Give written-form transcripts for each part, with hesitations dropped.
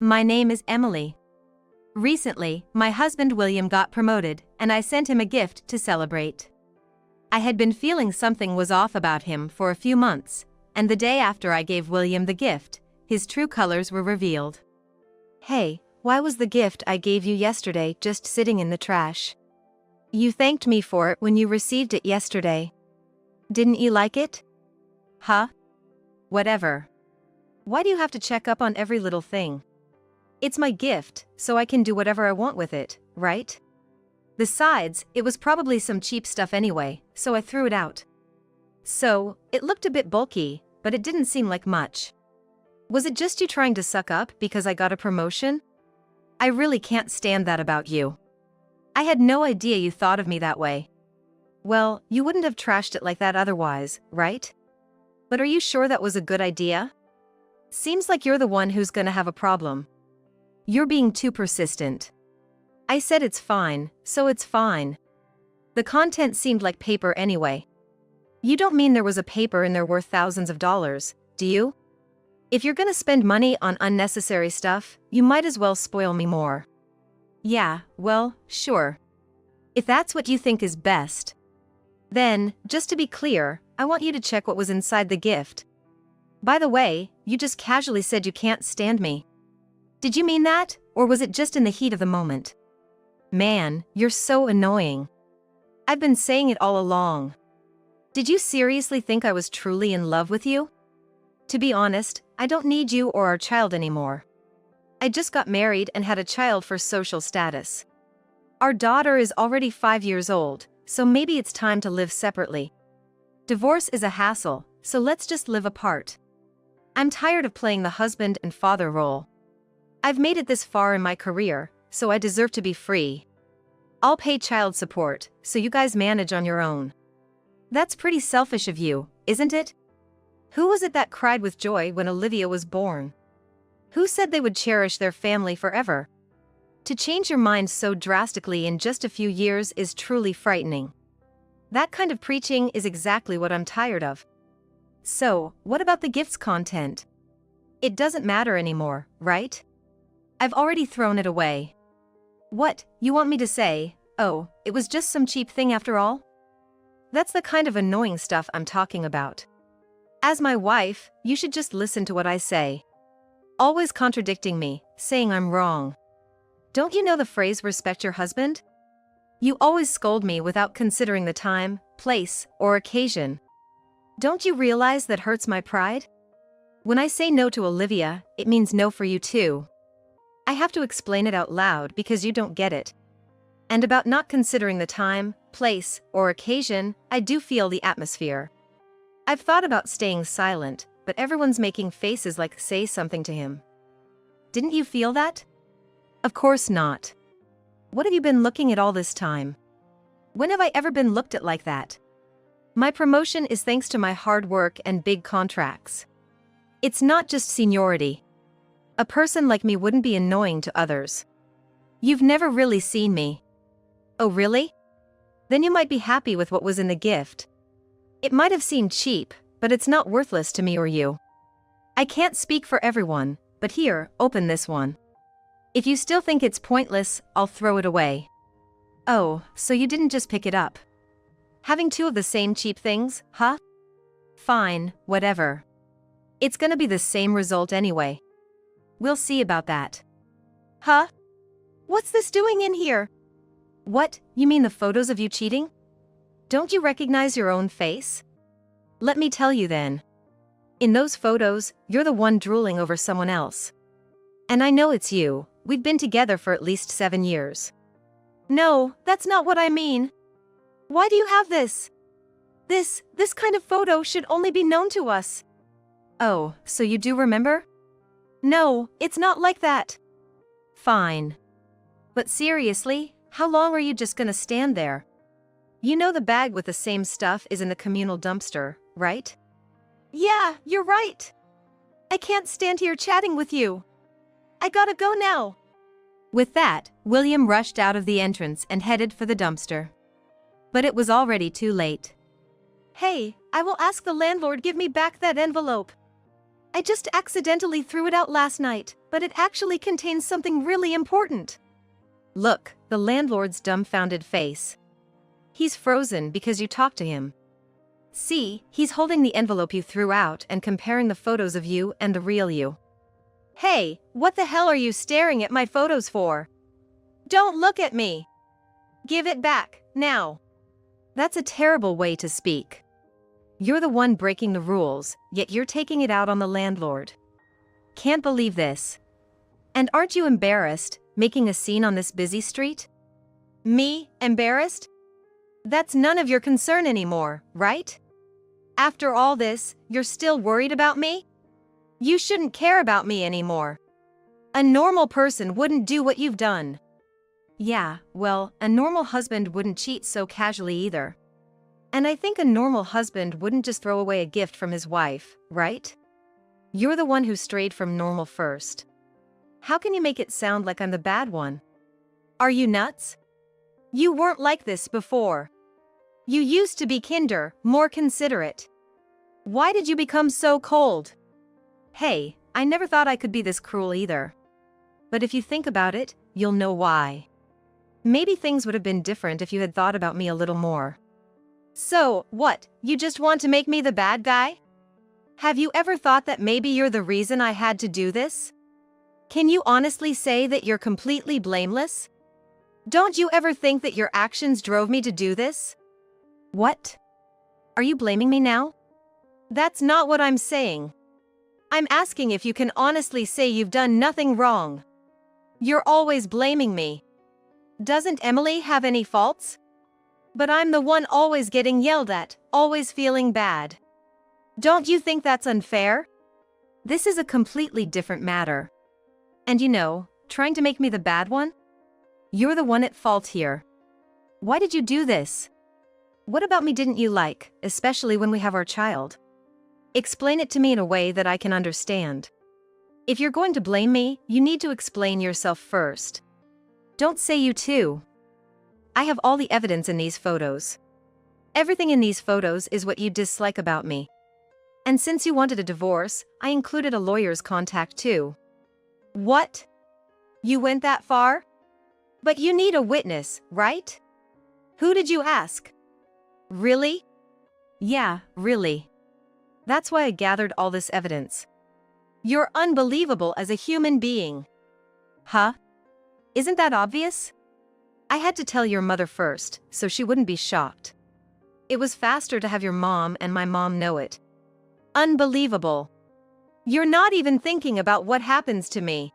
My name is Emily. Recently, my husband William got promoted, and I sent him a gift to celebrate. I had been feeling something was off about him for a few months, and the day after I gave William the gift, his true colors were revealed. Hey, why was the gift I gave you yesterday just sitting in the trash? You thanked me for it when you received it yesterday. Didn't you like it? Huh? Whatever. Why do you have to check up on every little thing? It's my gift, so I can do whatever I want with it, right? Besides, it was probably some cheap stuff anyway, so I threw it out. So, it looked a bit bulky, but it didn't seem like much. Was it just you trying to suck up because I got a promotion? I really can't stand that about you. I had no idea you thought of me that way. Well, you wouldn't have trashed it like that otherwise, right? But are you sure that was a good idea? Seems like you're the one who's gonna have a problem. You're being too persistent. I said it's fine, so it's fine. The content seemed like paper anyway. You don't mean there was a paper in there worth thousands of dollars, do you? If you're gonna spend money on unnecessary stuff, you might as well spoil me more. Yeah, well, sure. If that's what you think is best. Then, just to be clear, I want you to check what was inside the gift. By the way, you just casually said you can't stand me. Did you mean that, or was it just in the heat of the moment? Man, you're so annoying. I've been saying it all along. Did you seriously think I was truly in love with you? To be honest, I don't need you or our child anymore. I just got married and had a child for social status. Our daughter is already 5 years old, so maybe it's time to live separately. Divorce is a hassle, so let's just live apart. I'm tired of playing the husband and father role. I've made it this far in my career, so I deserve to be free. I'll pay child support, so you guys manage on your own. That's pretty selfish of you, isn't it? Who was it that cried with joy when Olivia was born? Who said they would cherish their family forever? To change your mind so drastically in just a few years is truly frightening. That kind of preaching is exactly what I'm tired of. So, what about the gift's content? It doesn't matter anymore, right? I've already thrown it away. What, you want me to say, oh, it was just some cheap thing after all? That's the kind of annoying stuff I'm talking about. As my wife, you should just listen to what I say. Always contradicting me, saying I'm wrong. Don't you know the phrase respect your husband? You always scold me without considering the time, place, or occasion. Don't you realize that hurts my pride? When I say no to Olivia, it means no for you too. I have to explain it out loud because you don't get it. And about not considering the time, place, or occasion, I do feel the atmosphere. I've thought about staying silent, but everyone's making faces like say something to him. Didn't you feel that? Of course not. What have you been looking at all this time? When have I ever been looked at like that? My promotion is thanks to my hard work and big contracts. It's not just seniority. A person like me wouldn't be annoying to others. You've never really seen me. Oh really? Then you might be happy with what was in the gift. It might have seemed cheap, but it's not worthless to me or you. I can't speak for everyone, but here, open this one. If you still think it's pointless, I'll throw it away. Oh, so you didn't just pick it up. Having two of the same cheap things, huh? Fine, whatever. It's gonna be the same result anyway. We'll see about that. Huh? What's this doing in here? What, you mean the photos of you cheating? Don't you recognize your own face? Let me tell you then. In those photos, you're the one drooling over someone else. And I know it's you, we've been together for at least 7 years. No, that's not what I mean. Why do you have this? This kind of photo should only be known to us. Oh, so you do remember? No, it's not like that. Fine. But seriously, how long are you just gonna stand there? You know the bag with the same stuff is in the communal dumpster, right? Yeah, you're right. I can't stand here chatting with you. I gotta go now. With that, William rushed out of the entrance and headed for the dumpster. But it was already too late. Hey, I will ask the landlord give me back that envelope. I just accidentally threw it out last night. But it actually contains something really important. Look, the landlord's dumbfounded face. He's frozen because you talked to him. See, he's holding the envelope you threw out and comparing the photos of you and the real you. Hey, what the hell are you staring at my photos for? Don't look at me. Give it back, now. That's a terrible way to speak. You're the one breaking the rules, yet you're taking it out on the landlord. Can't believe this. And aren't you embarrassed, making a scene on this busy street? Me, embarrassed? That's none of your concern anymore, right? After all this, you're still worried about me? You shouldn't care about me anymore. A normal person wouldn't do what you've done. Yeah, well, a normal husband wouldn't cheat so casually either. And I think a normal husband wouldn't just throw away a gift from his wife, right? You're the one who strayed from normal first. How can you make it sound like I'm the bad one? Are you nuts? You weren't like this before. You used to be kinder, more considerate. Why did you become so cold? Hey, I never thought I could be this cruel either. But if you think about it, you'll know why. Maybe things would have been different if you had thought about me a little more. So, what, you just want to make me the bad guy? Have you ever thought that maybe you're the reason I had to do this? Can you honestly say that you're completely blameless? Don't you ever think that your actions drove me to do this? What? Are you blaming me now? That's not what I'm saying. I'm asking if you can honestly say you've done nothing wrong. You're always blaming me. Doesn't Emily have any faults? But I'm the one always getting yelled at, always feeling bad. Don't you think that's unfair? This is a completely different matter. And you know, trying to make me the bad one? You're the one at fault here. Why did you do this? What about me didn't you like, especially when we have our child? Explain it to me in a way that I can understand. If you're going to blame me, you need to explain yourself first. Don't say you too. I have all the evidence in these photos. Everything in these photos is what you dislike about me. And since you wanted a divorce, I included a lawyer's contact too. What? You went that far? But you need a witness, right? Who did you ask? Really? Yeah, really. That's why I gathered all this evidence. You're unbelievable as a human being. Huh? Isn't that obvious? I had to tell your mother first, so she wouldn't be shocked. It was faster to have your mom and my mom know it. Unbelievable. You're not even thinking about what happens to me.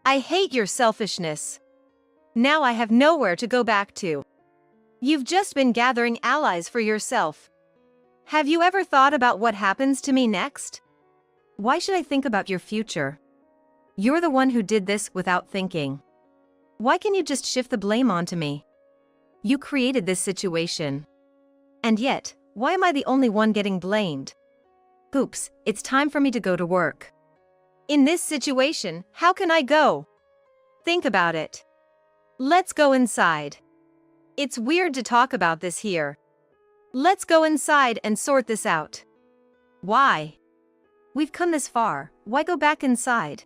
I hate your selfishness. Now I have nowhere to go back to. You've just been gathering allies for yourself. Have you ever thought about what happens to me next? Why should I think about your future? You're the one who did this without thinking. Why can you just shift the blame onto me? You created this situation. And yet, why am I the only one getting blamed? Oops, it's time for me to go to work. In this situation, how can I go? Think about it. Let's go inside. It's weird to talk about this here. Let's go inside and sort this out. Why? We've come this far, why go back inside?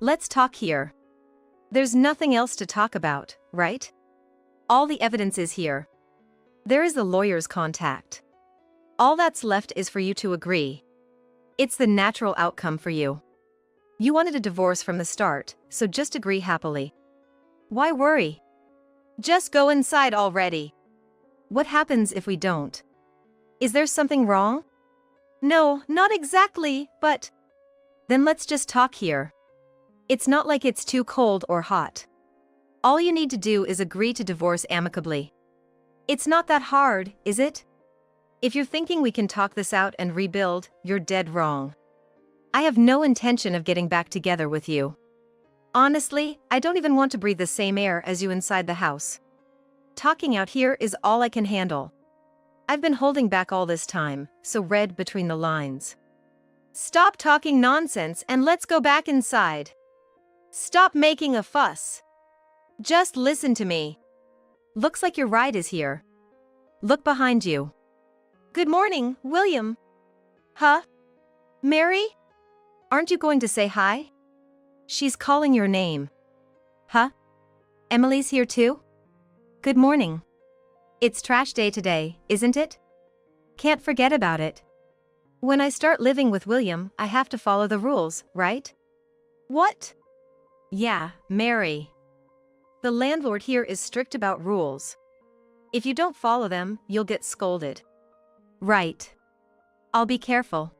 Let's talk here. There's nothing else to talk about, right? All the evidence is here. There is the lawyer's contact. All that's left is for you to agree. It's the natural outcome for you. You wanted a divorce from the start, so just agree happily. Why worry? Just go inside already. What happens if we don't? Is there something wrong? No, not exactly, but... Then let's just talk here. It's not like it's too cold or hot. All you need to do is agree to divorce amicably. It's not that hard, is it? If you're thinking we can talk this out and rebuild, you're dead wrong. I have no intention of getting back together with you. Honestly, I don't even want to breathe the same air as you inside the house. Talking out here is all I can handle. I've been holding back all this time, so read between the lines. Stop talking nonsense and let's go back inside. Stop making a fuss. Just listen to me. Looks like your ride is here. Look behind you. Good morning, William. Huh? Mary? Aren't you going to say hi? She's calling your name. Huh? Emily's here too? Good morning. It's trash day today, isn't it? Can't forget about it. When I start living with William, I have to follow the rules, right? What? Yeah, Mary. The landlord here is strict about rules. If you don't follow them, you'll get scolded. Right. I'll be careful.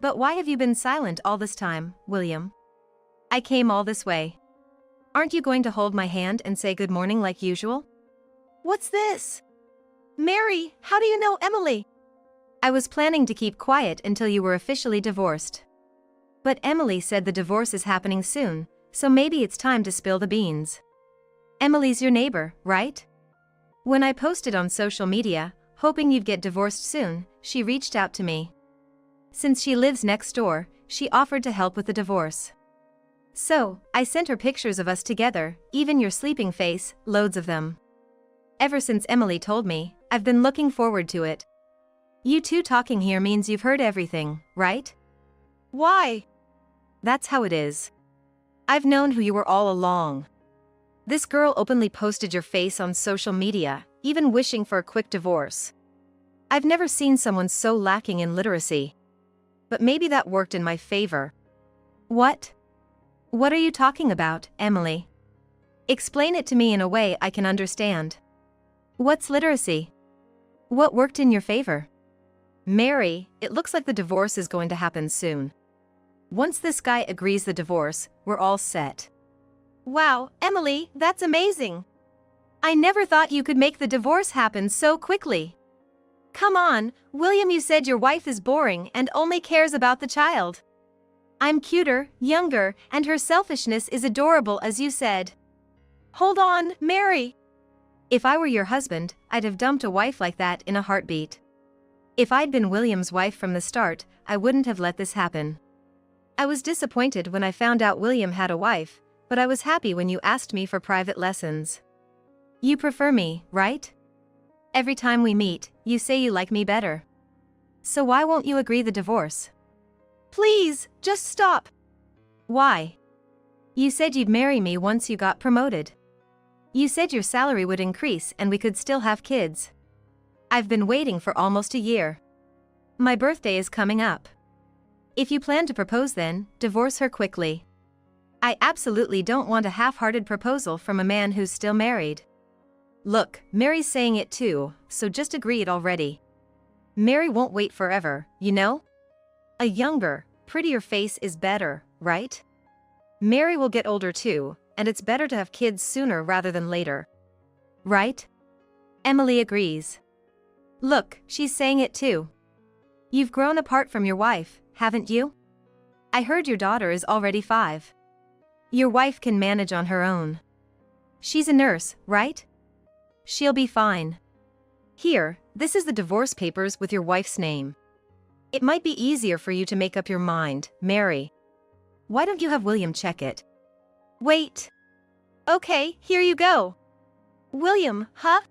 But why have you been silent all this time, William? I came all this way. Aren't you going to hold my hand and say good morning like usual? What's this? Mary, how do you know Emily? I was planning to keep quiet until you were officially divorced. But Emily said the divorce is happening soon, so maybe it's time to spill the beans. Emily's your neighbor, right? When I posted on social media, hoping you'd get divorced soon, she reached out to me. Since she lives next door, she offered to help with the divorce. So, I sent her pictures of us together, even your sleeping face, loads of them. Ever since Emily told me, I've been looking forward to it. You two talking here means you've heard everything, right? Why? That's how it is. I've known who you were all along. This girl openly posted your face on social media, even wishing for a quick divorce. I've never seen someone so lacking in literacy. But maybe that worked in my favor. What? What are you talking about, Emily? Explain it to me in a way I can understand. What's literacy? What worked in your favor? Mary, it looks like the divorce is going to happen soon. Once this guy agrees the divorce, we're all set. Wow, Emily, that's amazing. I never thought you could make the divorce happen so quickly. Come on, William, you said your wife is boring and only cares about the child. I'm cuter, younger, and her selfishness is adorable as you said. Hold on, Mary. If I were your husband, I'd have dumped a wife like that in a heartbeat. If I'd been William's wife from the start, I wouldn't have let this happen. I was disappointed when I found out William had a wife, but I was happy when you asked me for private lessons. You prefer me, right? Every time we meet, you say you like me better. So why won't you agree the divorce? Please, just stop. Why? You said you'd marry me once you got promoted. You said your salary would increase and we could still have kids. I've been waiting for almost a year. My birthday is coming up. If you plan to propose then, divorce her quickly. I absolutely don't want a half-hearted proposal from a man who's still married. Look, Mary's saying it too, so just agree it already. Mary won't wait forever, you know? A younger, prettier face is better, right? Mary will get older too, and it's better to have kids sooner rather than later. Right? Emily agrees. Look, she's saying it too. You've grown apart from your wife, haven't you? I heard your daughter is already 5. Your wife can manage on her own. She's a nurse, right? She'll be fine. Here, this is the divorce papers with your wife's name. It might be easier for you to make up your mind, Mary. Why don't you have William check it? Wait. Okay, here you go. William, huh?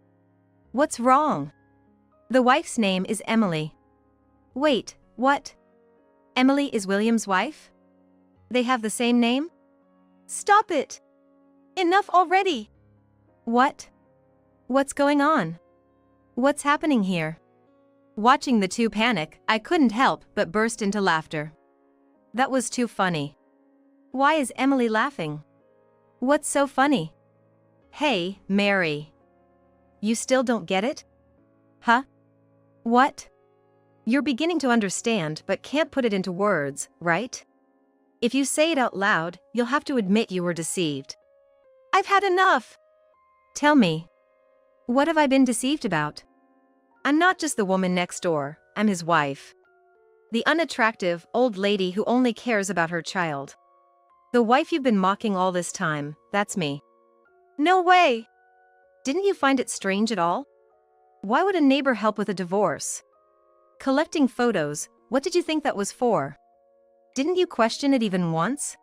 What's wrong? The wife's name is Emily. Wait, what? Emily is William's wife? They have the same name? Stop it! Enough already! What? What's going on? What's happening here? Watching the two panic, I couldn't help but burst into laughter. That was too funny. Why is Emily laughing? What's so funny? Hey, Mary. You still don't get it? Huh? What? You're beginning to understand but can't put it into words, right? If you say it out loud, you'll have to admit you were deceived. I've had enough. Tell me. What have I been deceived about? I'm not just the woman next door, I'm his wife. The unattractive, old lady who only cares about her child. The wife you've been mocking all this time, that's me. No way! Didn't you find it strange at all? Why would a neighbor help with a divorce? Collecting photos, what did you think that was for? Didn't you question it even once?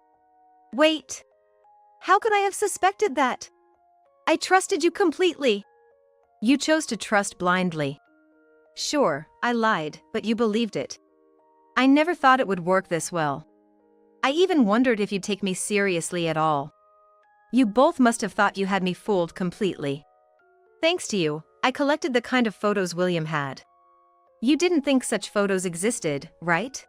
Wait. How could I have suspected that? I trusted you completely. You chose to trust blindly. Sure, I lied, but you believed it. I never thought it would work this well. I even wondered if you'd take me seriously at all. You both must have thought you had me fooled completely. Thanks to you, I collected the kind of photos William had. You didn't think such photos existed, right?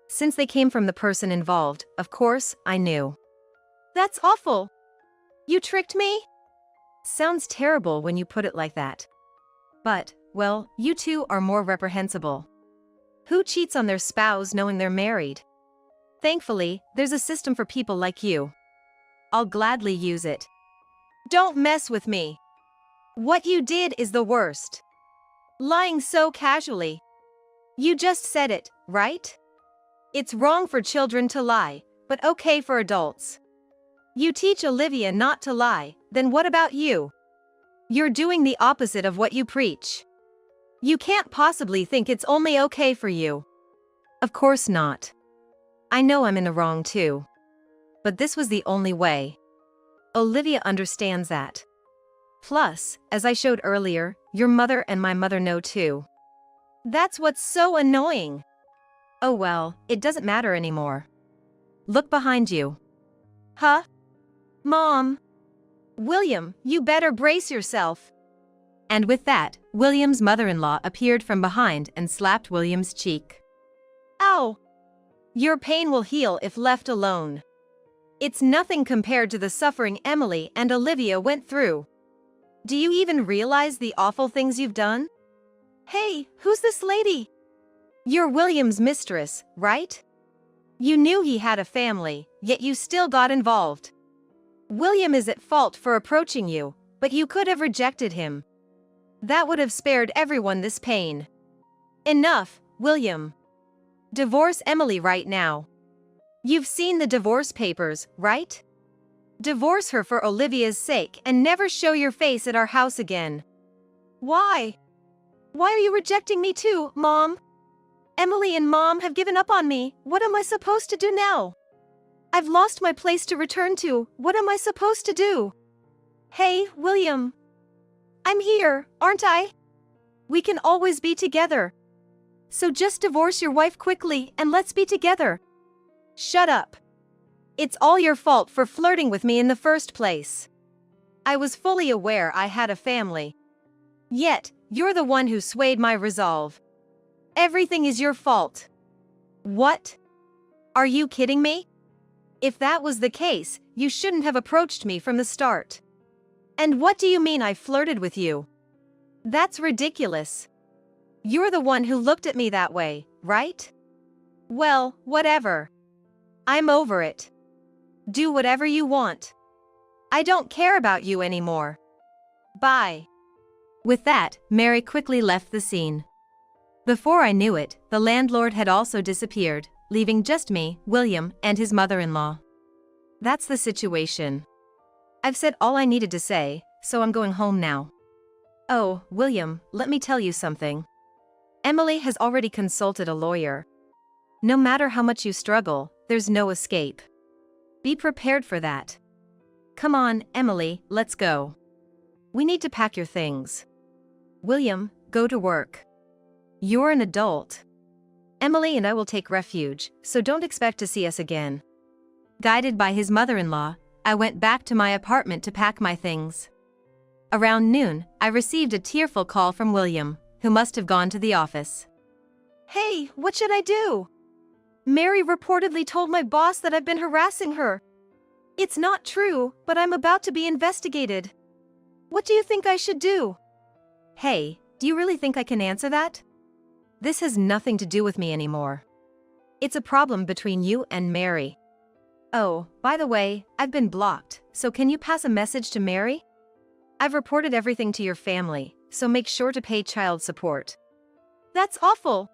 Since they came from the person involved, of course, I knew. That's awful. You tricked me? Sounds terrible when you put it like that. But, well, you two are more reprehensible. Who cheats on their spouse knowing they're married? Thankfully, there's a system for people like you. I'll gladly use it. Don't mess with me. What you did is the worst. Lying so casually. You just said it, right? It's wrong for children to lie, but okay for adults. You teach Olivia not to lie, then what about you? You're doing the opposite of what you preach. You can't possibly think it's only okay for you. Of course not. I know I'm in the wrong too. But this was the only way. Olivia understands that. Plus, as I showed earlier, your mother and my mother know too. That's what's so annoying. Oh well, it doesn't matter anymore. Look behind you. Huh? Mom? William, you better brace yourself. And with that, William's mother-in-law appeared from behind and slapped William's cheek. Ow! Your pain will heal if left alone. It's nothing compared to the suffering Emily and Olivia went through. Do you even realize the awful things you've done? Hey, who's this lady? You're William's mistress, right? You knew he had a family, yet you still got involved. William is at fault for approaching you, but you could have rejected him. That would have spared everyone this pain. Enough, William. Divorce Emily right now. You've seen the divorce papers, right? Divorce her for Olivia's sake and never show your face at our house again. Why? Why are you rejecting me too, Mom? Emily and Mom have given up on me. What am I supposed to do now? I've lost my place to return to. What am I supposed to do? Hey, William. I'm here, aren't I? We can always be together. So just divorce your wife quickly and let's be together. Shut up. It's all your fault for flirting with me in the first place. I was fully aware I had a family. Yet, you're the one who swayed my resolve. Everything is your fault. What? Are you kidding me? If that was the case, you shouldn't have approached me from the start. And what do you mean I flirted with you? That's ridiculous. You're the one who looked at me that way, right? Well, whatever. I'm over it. Do whatever you want. I don't care about you anymore. Bye. With that, Mary quickly left the scene. Before I knew it, the landlord had also disappeared, leaving just me, William, and his mother-in-law. That's the situation. I've said all I needed to say, so I'm going home now. Oh, William, let me tell you something. Emily has already consulted a lawyer. No matter how much you struggle, there's no escape. Be prepared for that. Come on, Emily, let's go. We need to pack your things. William, go to work. You're an adult. Emily and I will take refuge, so don't expect to see us again. Guided by his mother-in-law, I went back to my apartment to pack my things. Around noon, I received a tearful call from William, who must have gone to the office. Hey, what should I do? Mary reportedly told my boss that I've been harassing her. It's not true, but I'm about to be investigated. What do you think I should do? Hey, do you really think I can answer that? This has nothing to do with me anymore. It's a problem between you and Mary. Oh, by the way, I've been blocked, so can you pass a message to Mary? I've reported everything to your family, so make sure to pay child support. That's awful.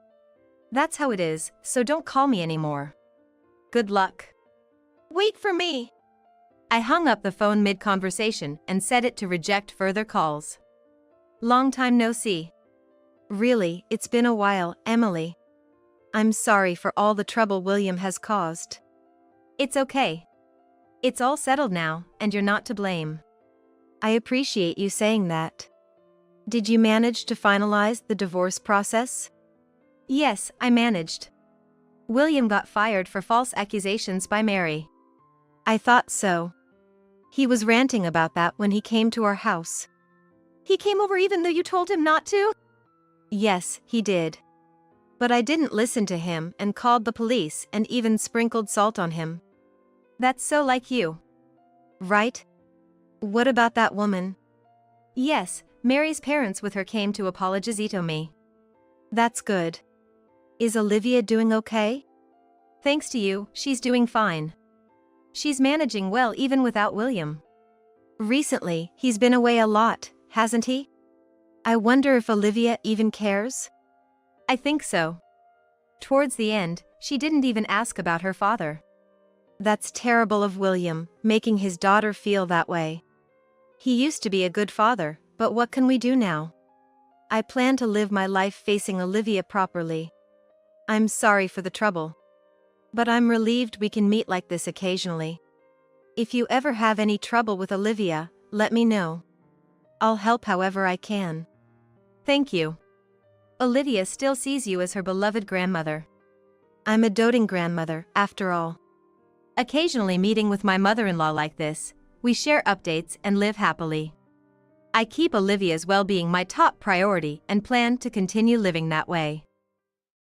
That's how it is, so don't call me anymore. Good luck. Wait for me. I hung up the phone mid-conversation and set it to reject further calls. Long time no see. Really, it's been a while, Emily. I'm sorry for all the trouble William has caused. It's okay. It's all settled now, and you're not to blame. I appreciate you saying that. Did you manage to finalize the divorce process? Yes, I managed. William got fired for false accusations by Mary. I thought so. He was ranting about that when he came to our house. He came over even though you told him not to? Yes, he did. But I didn't listen to him and called the police and even sprinkled salt on him. That's so like you. Right? What about that woman? Yes, Mary's parents with her came to apologize to me. That's good. Is Olivia doing okay? Thanks to you, she's doing fine. She's managing well even without William. Recently, he's been away a lot, hasn't he? I wonder if Olivia even cares? I think so. Towards the end, she didn't even ask about her father. That's terrible of William, making his daughter feel that way. He used to be a good father, but what can we do now? I plan to live my life facing Olivia properly. I'm sorry for the trouble. But I'm relieved we can meet like this occasionally. If you ever have any trouble with Olivia, let me know. I'll help however I can. Thank you. Olivia still sees you as her beloved grandmother. I'm a doting grandmother, after all. Occasionally meeting with my mother-in-law like this, we share updates and live happily. I keep Olivia's well-being my top priority and plan to continue living that way.